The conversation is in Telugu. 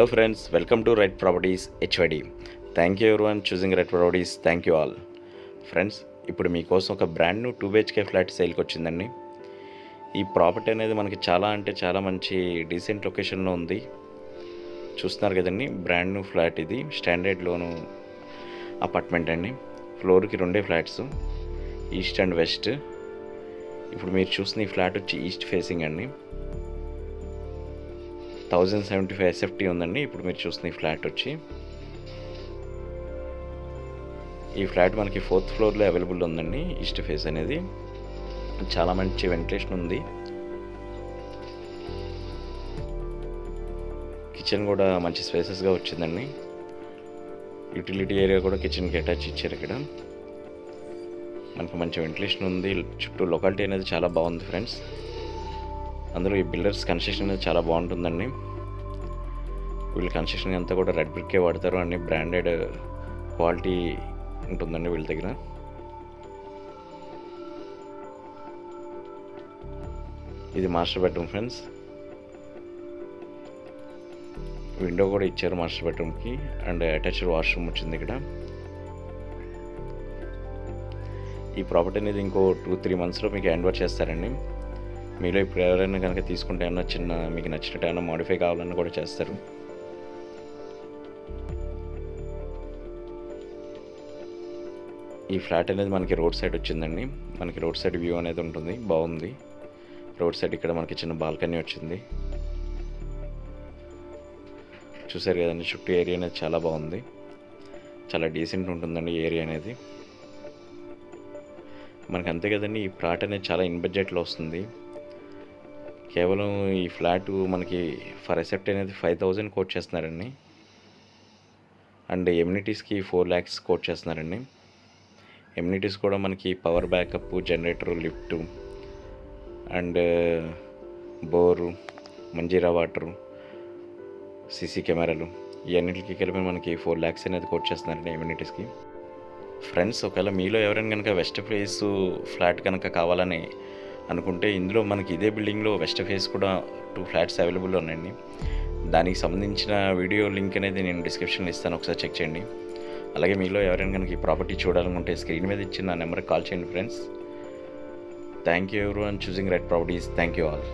Hello friends, welcome to Red Properties HYD. Thank you everyone choosing Red Properties. Thank you all. Friends, ఇప్పుడు మీకోసం ఒక బ్రాండ్ న్యూ 2 BHK ఫ్లాట్ సేల్కి వచ్చిందండి. ఈ ప్రాపర్టీ అనేది మనకి చాలా మంచి డీసెంట్ లొకేషన్లో ఉంది. చూస్తున్నారు కదండి, బ్రాండ్ న్యూ ఫ్లాట్ ఇది. స్టాండర్డ్ లోను అపార్ట్మెంట్ అండి. ఫ్లోర్కి 2 ఫ్లాట్స్, ఈస్ట్ అండ్ వెస్ట్. ఇప్పుడు మీరు చూసిన ఈ ఫ్లాట్ వచ్చి ఈస్ట్ ఫేసింగ్ అండి. 1075 SFT ఉందండి. ఇప్పుడు మీరు చూసిన ఈ ఫ్లాట్ వచ్చి, ఈ ఫ్లాట్ మనకి 4th ఫ్లోర్లో అవైలబుల్ ఉందండి. ఈస్ట్ ఫేస్ అనేది చాలా మంచి వెంటిలేషన్ ఉంది. కిచెన్ కూడా మంచి స్పేసెస్గా వచ్చిందండి. యూటిలిటీ ఏరియా కూడా కిచెన్కి అటాచ్ ఇచ్చారు. ఇక్కడ మనకు మంచి వెంటిలేషన్ ఉంది. చుట్టూ లొకాలిటీ అనేది చాలా బాగుంది ఫ్రెండ్స్. అందులో ఈ బిల్డర్స్ కన్స్ట్రక్షన్ అనేది చాలా బాగుంటుందండి. వీళ్ళు కన్స్ట్రక్షన్ అంతా కూడా రెడ్ బ్రిక్కే వాడతారు. అన్ని బ్రాండెడ్ క్వాలిటీ ఉంటుందండి వీళ్ళ దగ్గర. ఇది మాస్టర్ బెడ్రూమ్ ఫ్రెండ్స్. విండో కూడా ఇచ్చారు మాస్టర్ బెడ్రూమ్కి, అండ్ అటాచ్డ్ వాష్రూమ్ వచ్చింది ఇక్కడ. ఈ ప్రాపర్టీ అనేది ఇంకో 2-3 మంత్స్లో మీకు హ్యాండ్ ఓవర్ చేస్తారండి. మీలో ఇప్పుడు ఎవరైనా కనుక తీసుకుంటే ఏమన్నా మీకు నచ్చినట్టు ఏమైనా మోడిఫై కావాలన్నా కూడా చేస్తారు. ఈ ఫ్లాట్ అనేది మనకి రోడ్ సైడ్ వచ్చిందండి. మనకి రోడ్ సైడ్ వ్యూ అనేది ఉంటుంది, బాగుంది. రోడ్ సైడ్ ఇక్కడ మనకి చిన్న బాల్కనీ వచ్చింది. చూసారు కదండి, చుట్టూ ఏరియా అనేది చాలా బాగుంది. చాలా డీసెంట్ ఉంటుందండి ఏరియా అనేది. మనకి అంతే కదండి, ఈ ఫ్లాట్ అనేది చాలా ఇన్ బడ్జెట్లో వస్తుంది. కేవలం ఈ ఫ్లాట్ మనకి ఫర్ ఎసెప్ట్ అనేది 5,000 కోట్ చేస్తున్నారండి. అండ్ ఎమ్యూనిటీస్కి 4 lakhs కోట్ చేస్తున్నారండి. ఎమ్యూనిటీస్ కూడా మనకి power backup, generator, lift, and bore, Manjira water, CC కెమెరాలు, ఇవన్నిటికీ కలిపి మనకి 4 lakhs అనేది కోట్ చేస్తున్నారండి ఎమ్యూనిటీస్కి. ఫ్రెండ్స్, ఒకవేళ మీలో ఎవరైనా కనుక వెస్ట్ ఫేస్ ఫ్లాట్ కనుక కావాలని అనుకుంటే, ఇందులో మనకి ఇదే బిల్డింగ్లో వెస్ట్ ఫేస్ కూడా 2 ఫ్లాట్స్ అవైలబుల్ ఉన్నాయండి. దానికి సంబంధించిన వీడియో లింక్ అనేది నేను డిస్క్రిప్షన్లో ఇస్తాను, ఒకసారి చెక్ చేయండి. అలాగే మీలో ఎవరైనా కనుక ఈ ప్రాపర్టీ చూడాలనుకుంటే స్క్రీన్ మీద ఇచ్చిన నా నెంబర్కి కాల్ చేయండి friends. Thank you everyone choosing red properties. Thank you all.